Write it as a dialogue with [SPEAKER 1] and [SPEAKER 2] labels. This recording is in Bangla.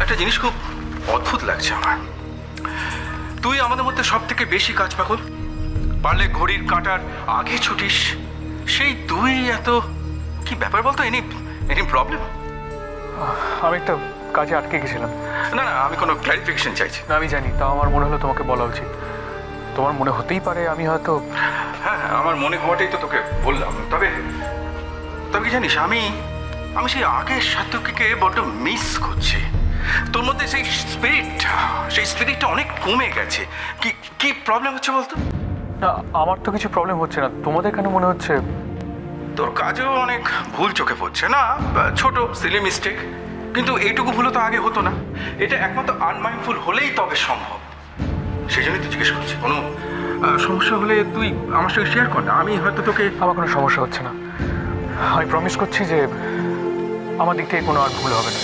[SPEAKER 1] একটা জিনিস খুব অদ্ভুত লাগছে আমার। তুই আমাদের মধ্যে সব থেকে বেশি কাজ পাগল, পারলে ঘড়ির কাঁটার আগে ছুটিস, সেই তুই এত কি ব্যাপার বলতো? Any any problem?
[SPEAKER 2] আমি একটা কাজে আটকে গেছিলাম।
[SPEAKER 1] না না, আমি কোনো ক্ল্যারিফিকেশন চাইছি
[SPEAKER 2] না, আমি জানি, তাও আমার মনে হলো তোমাকে বলা উচিত। তোমার মনে হতেই পারে আমি হয়তো...
[SPEAKER 1] হ্যাঁ, আমার মনে হওয়াটাই তো তোকে বললাম। তবে তবে কি জানিস, আমি সেই আগের সাত্বিককে বড্ড মিস করছি। তোর মধ্যে সেই স্পিরিটটা অনেক কমে গেছে। কি কি প্রবলেম হচ্ছে বলতো?
[SPEAKER 2] না, আমার তো কিছু প্রবলেম হচ্ছে না, তোমাদের কেন মনে হচ্ছে?
[SPEAKER 1] তোর কাজেও অনেক ভুল চোখে পড়ছে না, ছোট সিলি মিস্টেক, কিন্তু এইটুকু ভুলও তো আগে হতো না। এটা একমাত্র আনমাইন্ডফুল হলেই তবে সম্ভব। সেই জন্যই তুই জিজ্ঞেস করছি, কোনো সমস্যা হলে তুই আমার সঙ্গে শেয়ার কর না, আমি হয়তো তোকে...
[SPEAKER 2] আমার কোনো সমস্যা হচ্ছে না, আমি প্রমিস করছি যে আমার দিক থেকে কোনো আর ভুল হবে না।